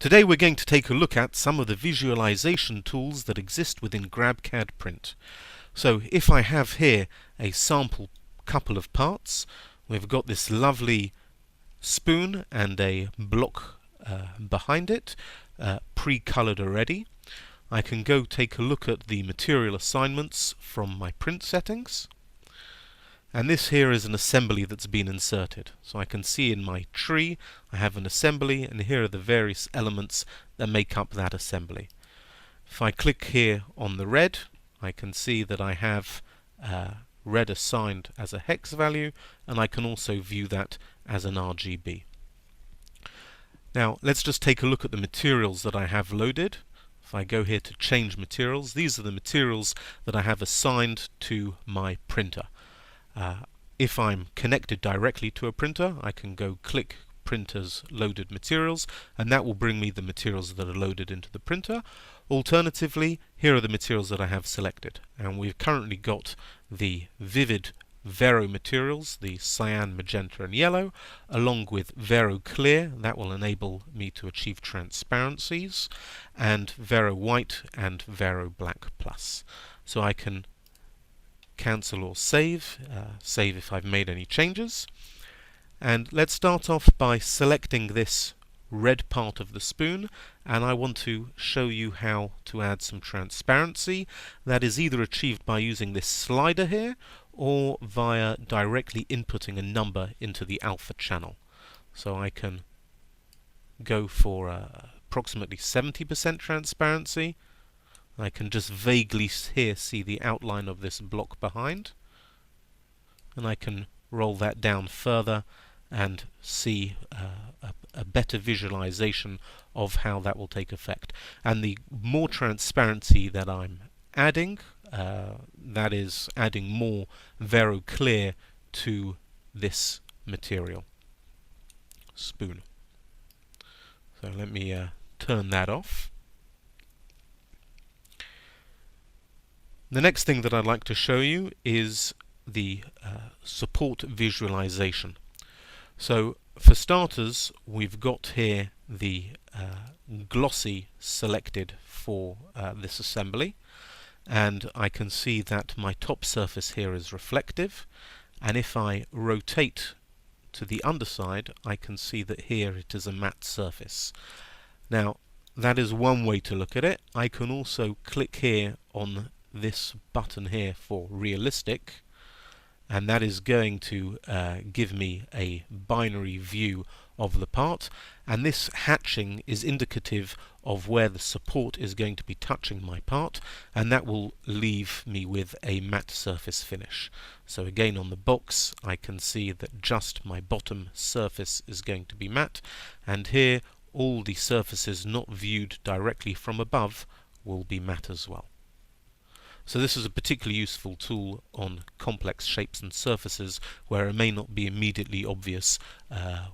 Today we're going to take a look at some of the visualization tools that exist within GrabCAD Print. So if I have here a sample couple of parts, we've got this lovely spoon and a block behind it, pre-colored already. I can go take a look at the material assignments from my print settings. And this here is an assembly that's been inserted. So I can see in my tree I have an assembly, and here are the various elements that make up that assembly. If I click here on the red, I can see that I have red assigned as a hex value, and I can also view that as an RGB. Now let's just take a look at the materials that I have loaded. If I go here to change materials, these are the materials that I have assigned to my printer. If I'm connected directly to a printer, I can go click Printers Loaded Materials, and that will bring me the materials that are loaded into the printer. Alternatively, here are the materials that I have selected, and we've currently got the Vivid Vero materials, the cyan, magenta and yellow, along with Vero Clear, that will enable me to achieve transparencies, and Vero White and Vero Black Plus. So I can cancel or save if I've made any changes. And let's start off by selecting this red part of the spoon, and I want to show you how to add some transparency. That is either achieved by using this slider here or via directly inputting a number into the alpha channel. So I can go for approximately 70% transparency. I can just vaguely here see the outline of this block behind, and I can roll that down further and see a better visualization of how that will take effect. And the more transparency that I'm adding, that is adding more Vero Clear to this material spoon. So let me turn that off. The next thing that I'd like to show you is the support visualization. So for starters, we've got here the glossy selected for this assembly, and I can see that my top surface here is reflective, and if I rotate to the underside I can see that here it is a matte surface. Now that is one way to look at it. I can also click here on this button here for realistic, and that is going to give me a binary view of the part, and this hatching is indicative of where the support is going to be touching my part, and that will leave me with a matte surface finish. So again, on the box I can see that just my bottom surface is going to be matte, and here all the surfaces not viewed directly from above will be matte as well. So this is a particularly useful tool on complex shapes and surfaces where it may not be immediately obvious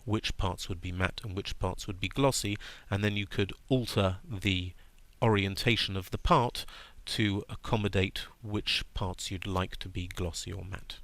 which parts would be matte and which parts would be glossy, and then you could alter the orientation of the part to accommodate which parts you'd like to be glossy or matte.